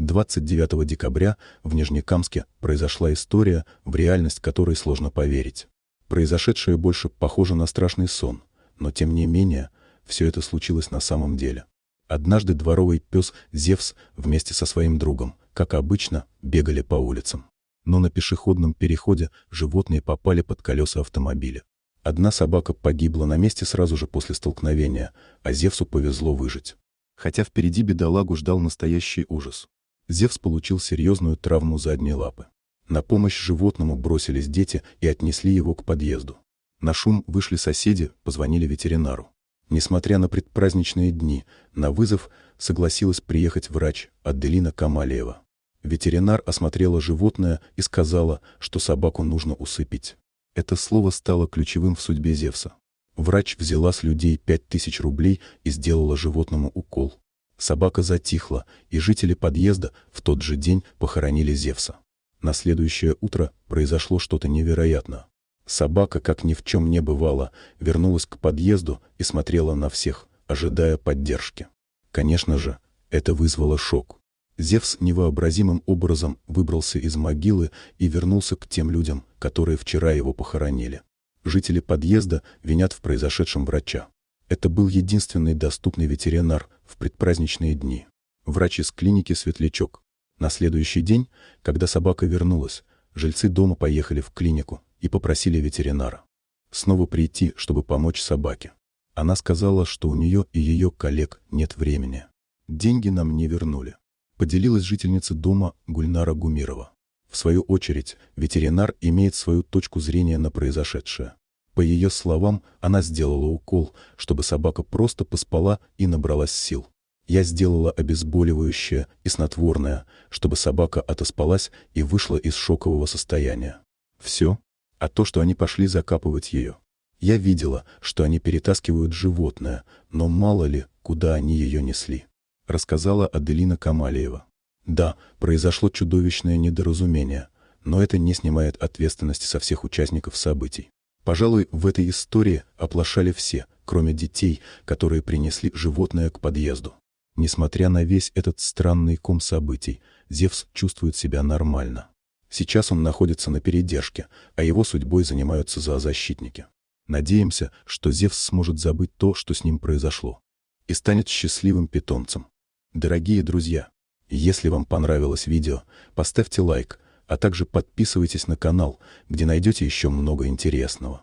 29 декабря в Нижнекамске произошла история, в реальность которой сложно поверить. Произошедшее больше похоже на страшный сон, но тем не менее все это случилось на самом деле. Однажды дворовый пес Зевс вместе со своим другом, как обычно, бегали по улицам. Но на пешеходном переходе животные попали под колеса автомобиля. Одна собака погибла на месте сразу же после столкновения, а Зевсу повезло выжить. Хотя впереди бедолагу ждал настоящий ужас. Зевс получил серьезную травму задней лапы. На помощь животному бросились дети и отнесли его к подъезду. На шум вышли соседи, позвонили ветеринару. Несмотря на предпраздничные дни, на вызов согласилась приехать врач Аделина Камалиева. Ветеринар осмотрела животное и сказала, что собаку нужно усыпить. Это слово стало ключевым в судьбе Зевса. Врач взяла с людей 5000 рублей и сделала животному укол. Собака затихла, и жители подъезда в тот же день похоронили Зевса. На следующее утро произошло что-то невероятное. Собака, как ни в чем не бывало, вернулась к подъезду и смотрела на всех, ожидая поддержки. Конечно же, это вызвало шок. Зевс невообразимым образом выбрался из могилы и вернулся к тем людям, которые вчера его похоронили. Жители подъезда винят в произошедшем врача. Это был единственный доступный ветеринар в предпраздничные дни. Врач из клиники «Светлячок». На следующий день, когда собака вернулась, жильцы дома поехали в клинику и попросили ветеринара снова прийти, чтобы помочь собаке. Она сказала, что у нее и ее коллег нет времени. Деньги нам не вернули. Поделилась жительница дома Гульнара Гумирова. В свою очередь, ветеринар имеет свою точку зрения на произошедшее. По ее словам, она сделала укол, чтобы собака просто поспала и набралась сил. Я сделала обезболивающее и снотворное, чтобы собака отоспалась и вышла из шокового состояния. Все. А то, что они пошли закапывать ее. Я видела, что они перетаскивают животное, но мало ли, куда они ее несли. Рассказала Аделина Камалиева. Да, произошло чудовищное недоразумение, но это не снимает ответственности со всех участников событий. Пожалуй, в этой истории оплошали все, кроме детей, которые принесли животное к подъезду. Несмотря на весь этот странный ком событий, Зевс чувствует себя нормально. Сейчас он находится на передержке, а его судьбой занимаются зоозащитники. Надеемся, что Зевс сможет забыть то, что с ним произошло, и станет счастливым питомцем. Дорогие друзья, если вам понравилось видео, поставьте лайк, а также подписывайтесь на канал, где найдете еще много интересного.